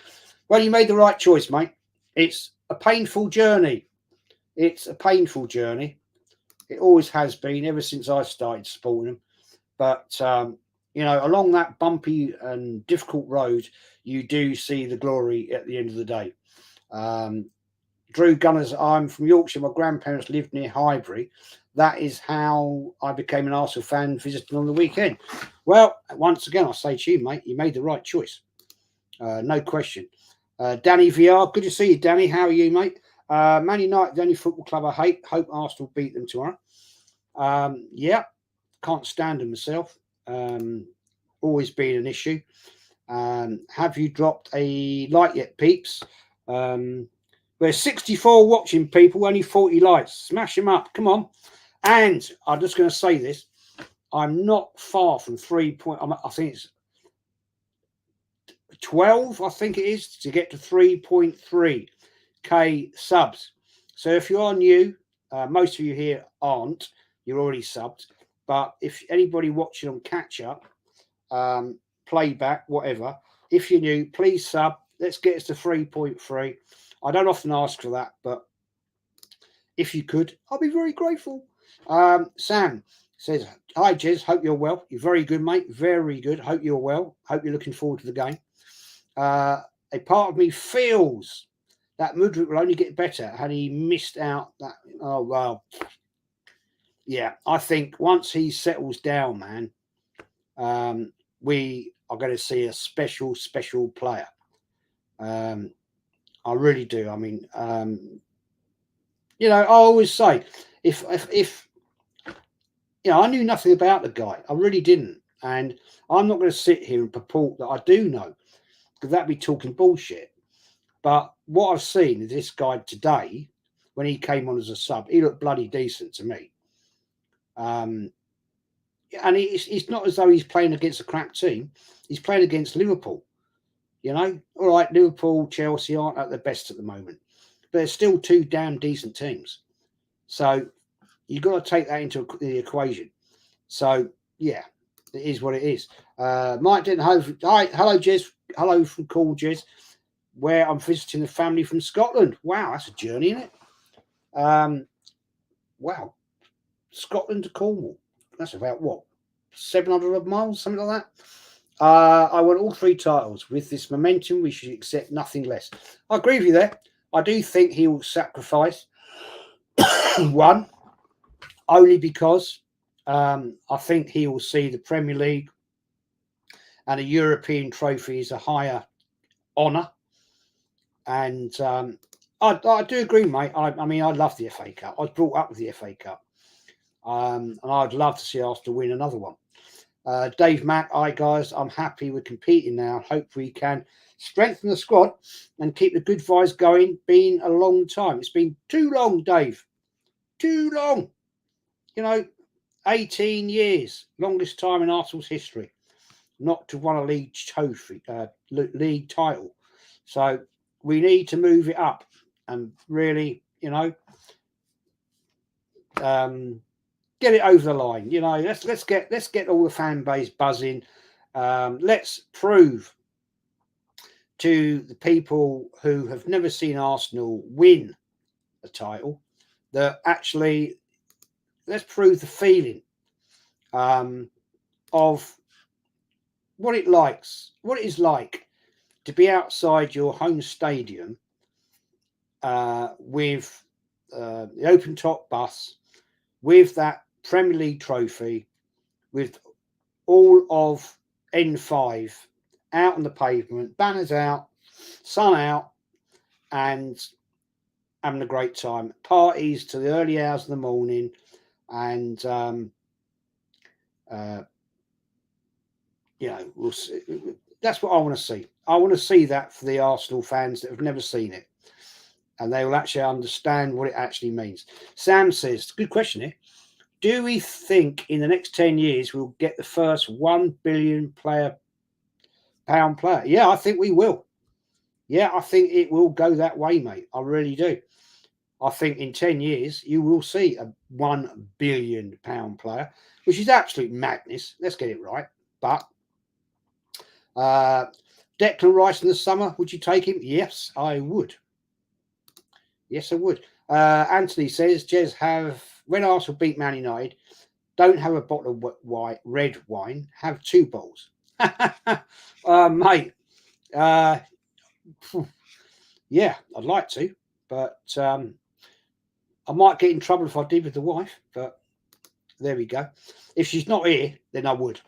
Speaker 2: Well, you made the right choice, mate. It's a painful journey. It's a painful journey. It always has been ever since I started supporting them. But you know, along that bumpy and difficult road, you do see the glory at the end of the day. Drew Gunners, I'm from Yorkshire. My grandparents lived near Highbury. That is how I became an Arsenal fan, visiting on the weekend. Well, once again, I say to you, mate, you made the right choice. No question. Danny VR, good to see you, Danny. How are you, mate? Man Utd, the only football club I hate. Hope Arsenal beat them tomorrow. Yeah, can't stand them myself. Always been an issue. Have you dropped a like yet, peeps? We're 64 watching, people, only 40 likes. Smash them up, come on. And I'm just going to say this. I'm not far from 3 point. I think it's 12, I think it is, to get to 3.3k subs. So if you are new, most of you here aren't, you're already subbed. But if anybody watching on catch up, playback, whatever, if you're new, please sub. Let's get us to 3.3. I don't often ask for that, but if you could, I'll be very grateful. Sam says, hi, Jez. Hope you're well. You're very good, mate. Very good. Hope you're well. Hope you're looking forward to the game. A part of me feels that Mudryk will only get better had he missed out that. Oh, well. Yeah, I think once he settles down, man, we are going to see a special player. I really do. I mean, you know, I always say, if you know, I knew nothing about the guy. I really didn't. And I'm not going to sit here and purport that I do know, because that'd be talking bullshit. But what I've seen is this guy today, when he came on as a sub, he looked bloody decent to me. And it's not as though he's playing against a crap team. He's playing against Liverpool. You know, all right, Liverpool, Chelsea aren't at their best at the moment, but they're still two damn decent teams. So you've got to take that into the equation. So yeah, it is what it is. Mike didn't have. Hi, hello, Jez. Hello from Cool Jez, where I'm visiting the family from Scotland. Wow, that's a journey, isn't it? Wow, Scotland to Cornwall. That's about what, 700 miles, something like that. I want all 3 titles. With this momentum, we should accept nothing less. I agree with you there. I do think he will sacrifice one, only because I think he will see the Premier League and a European trophy is a higher honour. And I do agree, mate. I mean, I love the FA Cup. I was brought up with the FA Cup. And I'd love to see Arsenal win another one. Dave Mack, hi guys, I'm happy we're competing now. Hope we can strengthen the squad and keep the good vibes going. Been a long time. It's been too long, Dave. Too long. 18 years, longest time in Arsenal's history not to win a league trophy, league title. So we need to move it up and really, get it over the line. Let's get all the fan base buzzing. Let's prove to the people who have never seen Arsenal win a title that actually let's prove the feeling of what it is like to be outside your home stadium with the open top bus, with that Premier League trophy, with all of N5 out on the pavement, banners out, sun out, and having a great time. Parties to the early hours of the morning, and we'll see. That's what I want to see. I want to see that for the Arsenal fans that have never seen it, and they will actually understand what it actually means. Sam says, good question here. Do we think in the next 10 years we'll get the first £1 billion pound player? Yeah, I think we will. Yeah, I think it will go that way, mate. I really do. I think in 10 years you will see a £1 billion player, which is absolute madness. Let's get it right. But Declan Rice in the summer, would you take him? Yes, I would. Yes, I would. Anthony says, Jez, when Arsenal beat Man United, don't have a bottle of red wine, have 2 bottles. Mate, yeah, I'd like to, but I might get in trouble if I did with the wife, but there we go. If she's not here, then I would.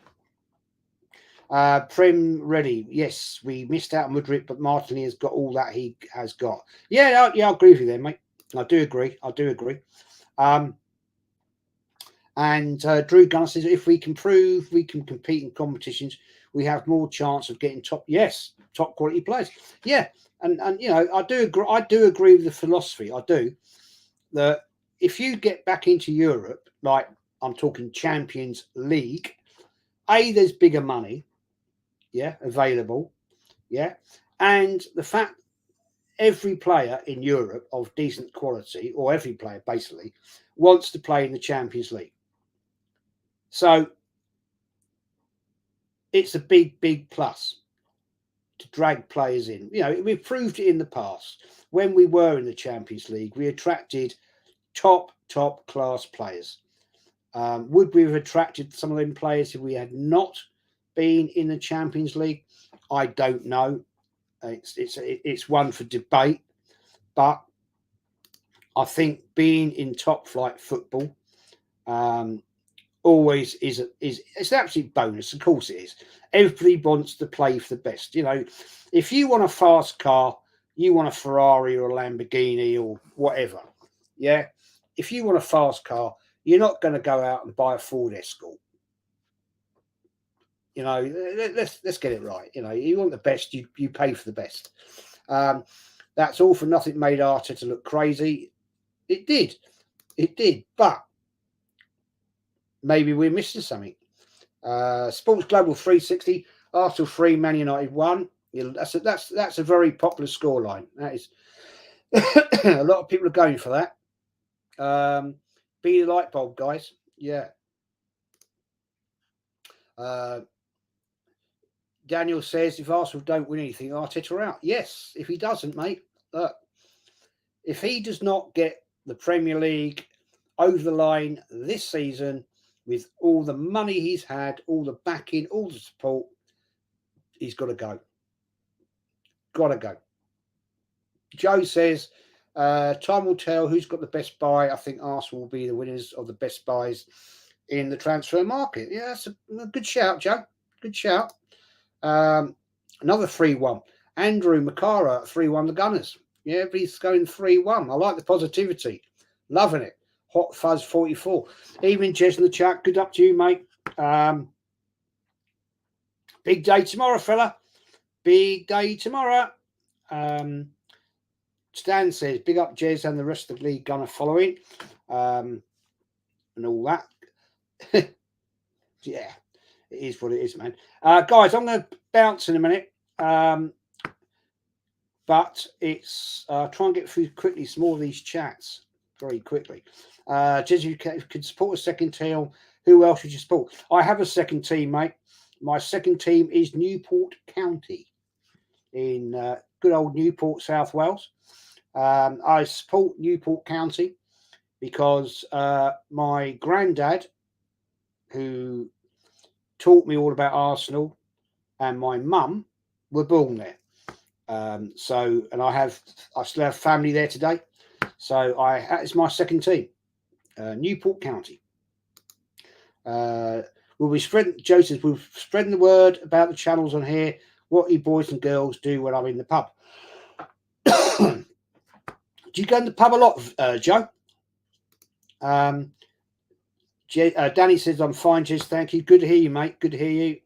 Speaker 2: Prem ready. Yes, we missed out on Madrid, but Martinelli has got all that he has got. Yeah, I agree with you there, mate. I do agree. And Drew Gunner says, if we can prove we can compete in competitions, we have more chance of getting top quality players. Yeah, and I do agree with the philosophy. I do, that if you get back into Europe, like I'm talking Champions League, there's bigger money, available, and the fact every player in Europe of decent quality, or every player basically, wants to play in the Champions League. So it's a big plus to drag players in. We've proved it in the past. When we were in the Champions League, we attracted top class players. Would we have attracted some of them players if we had not been in the Champions League? I don't know. It's one for debate, but I think being in top flight football always is it's an absolute bonus. Of course it is. Everybody wants to play for the best. If you want a fast car, you want a Ferrari or a Lamborghini or whatever. Yeah. If you want a fast car, you're not going to go out and buy a Ford Escort. Let's get it right. You want the best, you pay for the best. That's all for nothing made Arteta look crazy. It did, but maybe we're missing something. Sports Global 360, Arsenal 3, Man United 1. That's a very popular scoreline. That is a lot of people are going for that. Be the light bulb, guys. Yeah. Daniel says, if Arsenal don't win anything, Arteta out. Yes, if he doesn't, mate. Look, if he does not get the Premier League over the line this season with all the money he's had, all the backing, all the support, he's got to go. Got to go. Joe says, time will tell who's got the best buy. I think Arsenal will be the winners of the best buys in the transfer market. Yeah, that's a good shout, Joe. Good shout. Another 3-1. Andrew Makara 3-1 the Gunners. Yeah, he's going 3-1. I like the positivity. Loving it. Hot Fuzz 44. Evening, Jez in the chat. Good up to you, mate. Big day tomorrow, fella. Big day tomorrow. Stan says, big up Jez and the rest of the league gonna follow it. And all that. Yeah, it is what it is, man. Guys, I'm going to bounce in a minute. But it's try and get through quickly some more of these chats very quickly. Jez, you could support a second team. Who else should you support? I have a second team, mate. My second team is Newport County in good old Newport, South Wales. I support Newport County because my granddad, who taught me all about Arsenal, and my mum were born there. And I still have family there today. So it's my second team, Newport County. We'll spreading the word about the channels on here. What you boys and girls do when I'm in the pub. Do you go in the pub a lot, Joe? Danny says, I'm fine, Jez, thank you. Good to hear you, mate. Good to hear you.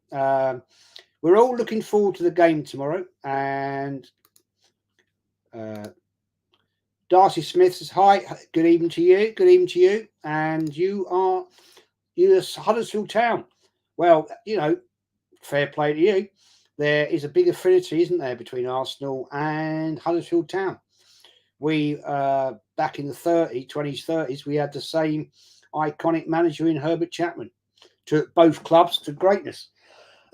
Speaker 2: We're all looking forward to the game tomorrow. And Darcy Smith says, hi, good evening to you. Good evening to you. And you're Huddersfield Town. Well, fair play to you. There is a big affinity, isn't there, between Arsenal and Huddersfield Town. We, back in the 20s, 30s, we had the same iconic manager in Herbert Chapman. Took both clubs to greatness.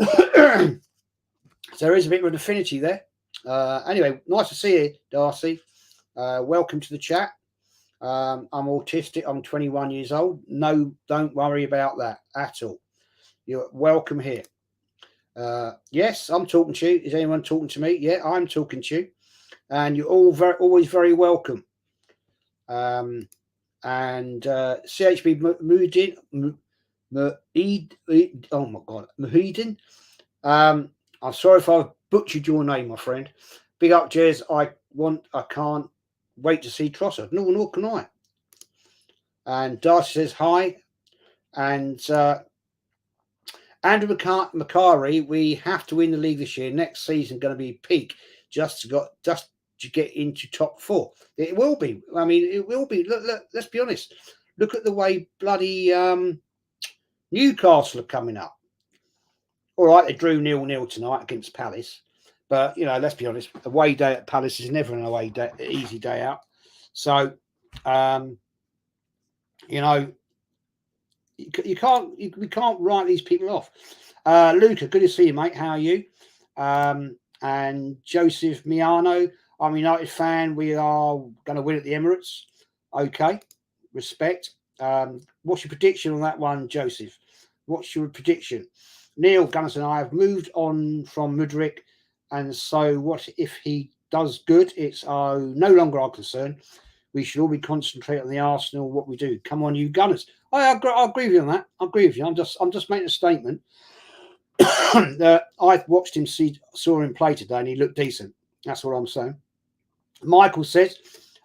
Speaker 2: So there is a bit of an affinity there. Anyway, nice to see you, Darcy. Welcome to the chat. I'm autistic. I'm 21 years old. No, don't worry about that at all. You're welcome here. Yes, I'm talking to you. Is anyone talking to me? Yeah, I'm talking to you. And you're all always very welcome. And CHB Muhyiddin, oh my God, Muhyiddin. I'm sorry if I've butchered your name, my friend. Big up, Jez. I can't wait to see Trossard. Nor can I. And Darcy says hi. And Andrew Macari, we have to win the league this year. Next season going to be peak just to get into top 4. It will be. I mean, it will be. Look, let's be honest. Look at the way bloody Newcastle are coming up. All right, they drew 0-0 tonight against Palace. But, let's be honest, away day at Palace is never an easy day out. So, we can't write these people off. Luca, good to see you, mate. How are you? And Joseph Miano, I'm a United fan. We are going to win at the Emirates. Okay, respect. What's your prediction on that one, Joseph? What's your prediction? Neil Gunnison and I have moved on from Mudryk, and so what if he does good? It's no longer our concern. We should all be concentrating on the Arsenal, what we do. Come on, you Gunners. I agree with you on that. I agree with you. I'm just making a statement. That I watched him, saw him play today, and he looked decent. That's what I'm saying. Michael says,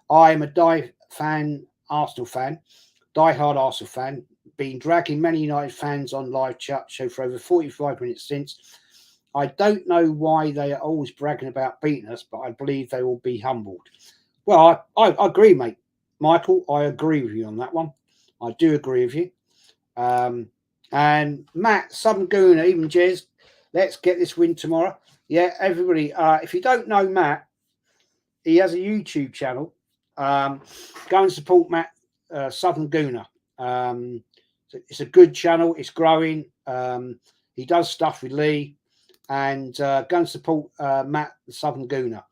Speaker 2: I am a die-hard Arsenal fan, been dragging many United fans on live chat show for over 45 minutes since. I don't know why they are always bragging about beating us, but I believe they will be humbled. Well, I agree, mate. Michael, I agree with you on that one. I do agree with you. And Matt, Southern Gooner, even Jez, let's get this win tomorrow. Yeah, everybody, if you don't know Matt, he has a YouTube channel. Go and support Matt, Southern Gooner. It's a good channel. It's growing. He does stuff with Lee. And go and support Matt, the Southern Gooner.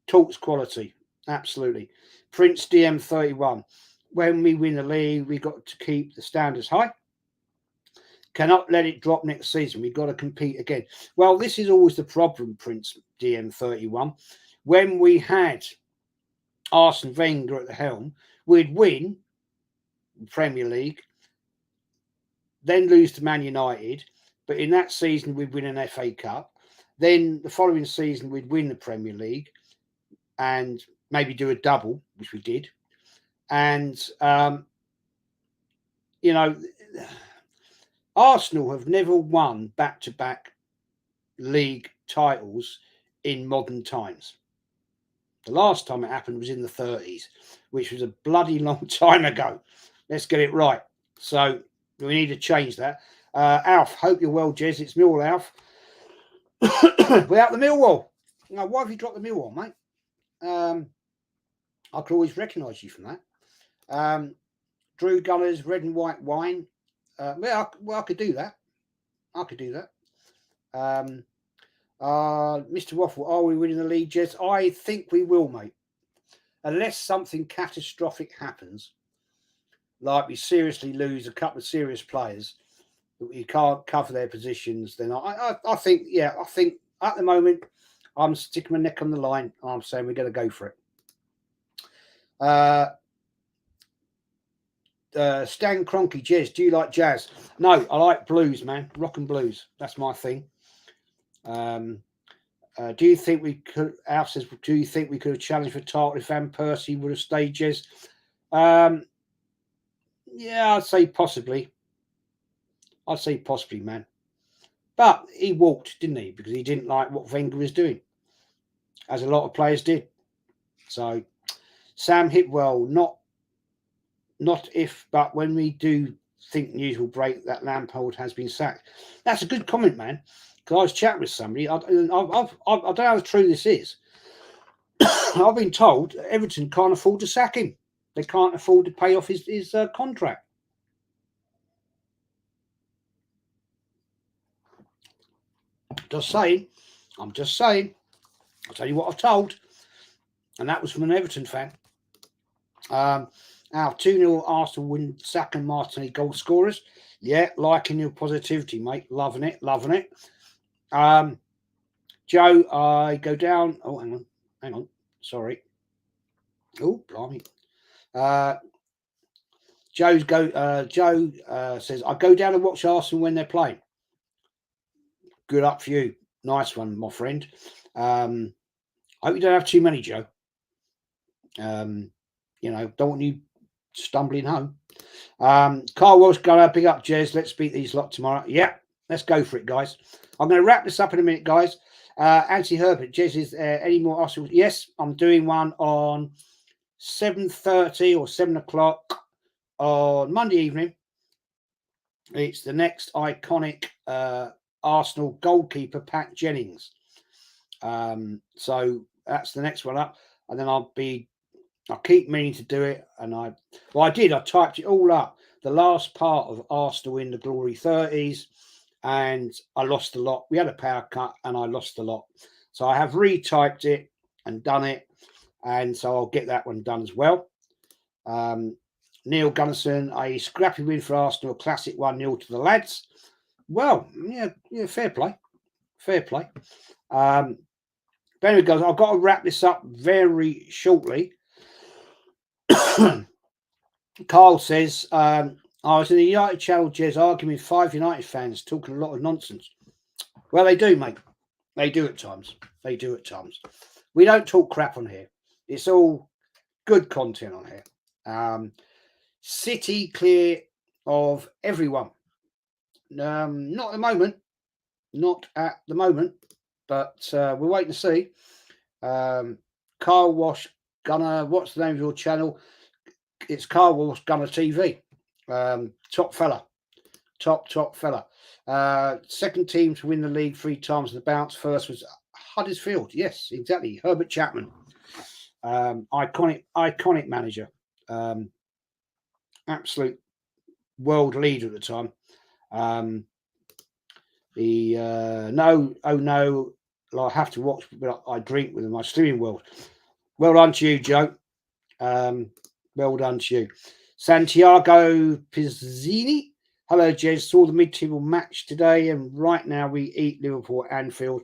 Speaker 2: Talks quality. Absolutely. Prince DM31. When we win the league, we got to keep the standards high. Cannot let it drop next season. We've got to compete again. Well, this is always the problem, Prince DM31. When we had Arsene Wenger at the helm, we'd win the Premier League, then lose to Man United. But in that season, we'd win an FA Cup. Then the following season, we'd win the Premier League and maybe do a double, which we did. And, Arsenal have never won back-to-back league titles in modern times. The last time it happened was in the 30s, which was a bloody long time ago. Let's get it right. So we need to change that. Alf, hope you're well, Jez. It's Millwall, Alf. Without the Millwall. Now, why have you dropped the Millwall, mate? I could always recognise you from that. Drew Gunners, red and white wine. Well, I could do that. I could do that. Mr. Waffle, are we winning the league, Jez? I think we will, mate. Unless something catastrophic happens, like we seriously lose a couple of serious players that we can't cover their positions, then I think, yeah, I think at the moment I'm sticking my neck on the line. I'm saying we're going to go for it. Stan Kroenke, Jez, do you like jazz? No, I like blues, man. Rock and blues. That's my thing. Do you think we could? Alf says, do you think we could have challenged for title if Van Persie would have stayed, Jez? Yeah, I'd say possibly. I'd say possibly, man. But he walked, didn't he? Because he didn't like what Wenger was doing, as a lot of players did. So, Sam Hipwell, not if, but when we do think news will break that Lampard has been sacked. That's a good comment, man. Because I was chatting with somebody. I don't know how true this is. I've been told Everton can't afford to sack him. They can't afford to pay off his contract. Just saying. I'm just saying. I'll tell you what I've told. And that was from an Everton fan. Our 2-0 Arsenal win, Saka and Martinelli goal scorers. Yeah, liking your positivity, mate. Loving it, loving it. Joe, I go down. Oh, hang on. Sorry. Oh, blimey. Joe says, I go down and watch Arsenal when they're playing. Good up for you. Nice one, my friend. I hope you don't have too many, Joe. You know, don't want you stumbling home. Carl Walsh, go big up, Jez. Let's beat these lot tomorrow. Yeah, let's go for it, guys. I'm going to wrap this up in a minute, guys. Anthony Herbert, Jez, is any more Arsenal? Yes, I'm doing one on 7:30 or 7 o'clock on Monday evening. It's the next iconic Arsenal goalkeeper, Pat Jennings. So that's the next one up, and then I keep meaning to do it, and I typed it all up. The last part of Arsenal in the glory 30s, and I lost a lot. We had a power cut, and I lost a lot. So I have retyped it and done it, and so I'll get that one done as well. Neil Gunnison, a scrappy win for Arsenal, a classic 1-0 to the lads. Well, yeah, fair play. But anyway, guys, I've got to wrap this up very shortly. Carl says, I was in the United channel, Jez, arguing with 5 United fans, talking a lot of nonsense. Well, they do, mate. They do at times. We don't talk crap on here. It's all good content on here. City clear of everyone. Not at the moment, but we're waiting to see. Carl Wash Gunner, what's the name of your channel? It's Carl Wash Gunner TV. Top fella. Second team to win the league 3 times in the bounce. First was Huddersfield. Yes, exactly. Herbert Chapman. Iconic manager. Absolute world leader at the time. I have to watch, but I drink with my streaming world. Well done to you, Joe. Well done to you. Santiago Pizzini. Hello, Jez. Saw the mid-table match today, and right now we eat Liverpool at Anfield.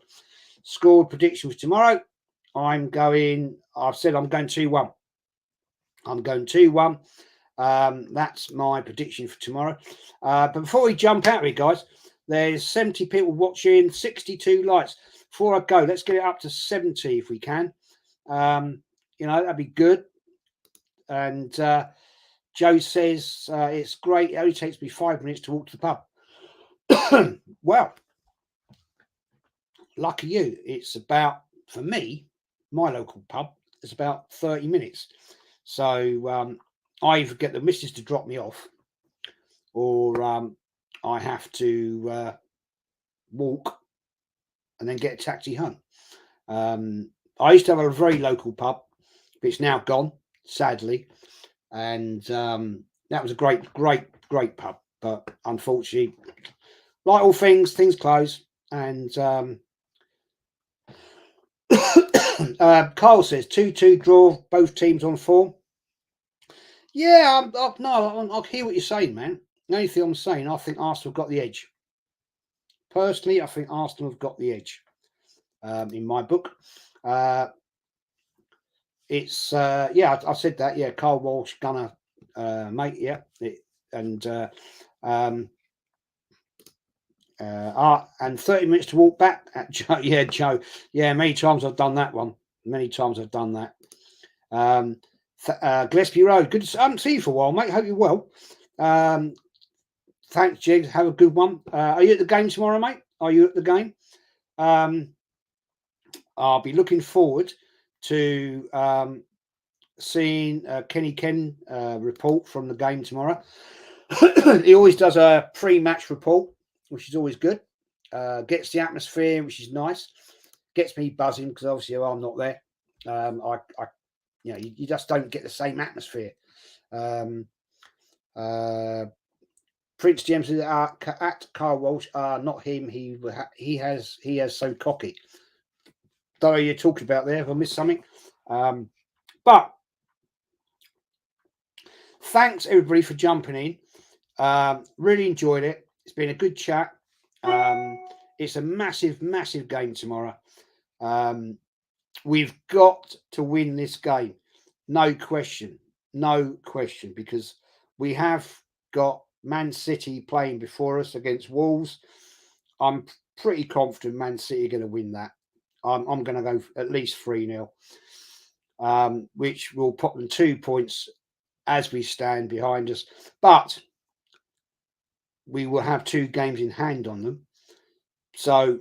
Speaker 2: Scored predictions tomorrow. I've said I'm going 2-1. I'm going 2-1. That's my prediction for tomorrow. But before we jump out of here, guys, there's 70 people watching, 62 likes. Before I go, let's get it up to 70 if we can. That'd be good. And Joe says it's great. It only takes me 5 minutes to walk to the pub. Well, lucky you, it's about, for me, my local pub, it's about 30 minutes. So I either get the missus to drop me off, or I have to walk and then get a taxi home. I used to have a very local pub, but it's now gone, sadly. And that was a great pub. But unfortunately, like all things close. And Carl says 2-2 draw, both teams on form. Yeah, I hear what you're saying, man. The only thing I'm saying, I think Arsenal have got the edge. Personally, I think Arsenal have got the edge in my book. It's yeah, I said that. Yeah, Carl Walsh, Gunner, mate. Yeah, and 30 minutes to walk back at Joe. Yeah, Joe. Yeah, many times I've done that one. Many times I've done that. Gillespie Road. Good to see you for a while, mate. Hope you're well. Thanks, Jigs. Have a good one. Are you at the game tomorrow, mate? Are you at the game? I'll be looking forward to seeing Kenny Ken report from the game tomorrow. He always does a pre-match report, which is always good. Gets the atmosphere, which is nice. Gets me buzzing because obviously I'm not there. You just don't get the same atmosphere. Prince James at Carl Walsh. Not him. He has so cocky. Don't know what you're talking about there. If I missed something, but thanks everybody for jumping in. Really enjoyed it. It's been a good chat. It's a massive game tomorrow. We've got to win this game, no question, because we have got Man City playing before us against Wolves. I'm pretty confident Man City are going to win that. I'm going to go at least 3-0, which will put them 2 points as we stand behind us. But we will have 2 games in hand on them. So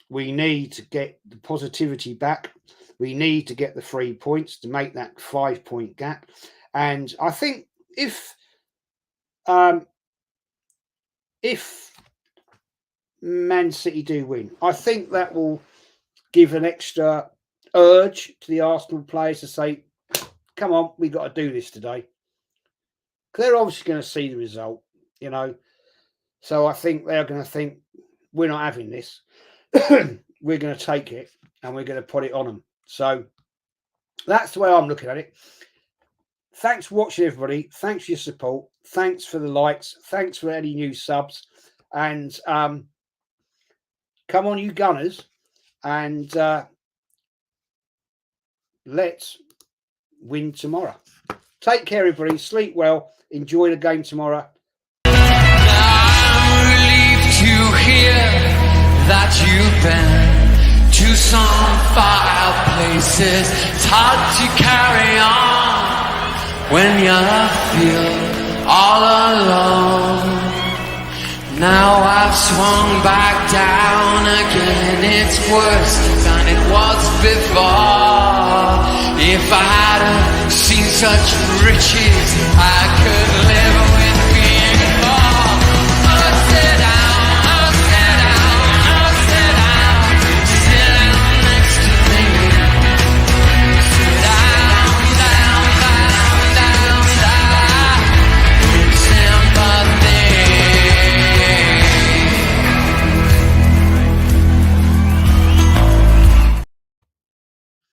Speaker 2: we need to get the positivity back. We need to get the 3 points to make that 5-point gap. And I think if Man City do win, I think that will give an extra urge to the Arsenal players to say, come on, we've got to do this today. Because they're obviously going to see the result, you know. So I think they're going to think, we're not having this. We're going to take it and we're going to put it on them. So that's the way I'm looking at it. Thanks for watching, everybody. Thanks for your support. Thanks for the likes. Thanks for any new subs. And come on, you Gunners. And let's win tomorrow. Take care, everybody. Sleep well. Enjoy the game tomorrow.
Speaker 1: I'm relieved to hear that you've been to some far places. It's hard to carry on when you feel all alone. Now I've swung back down again. It's worse than it was before. If I hadn't seen such riches, I could live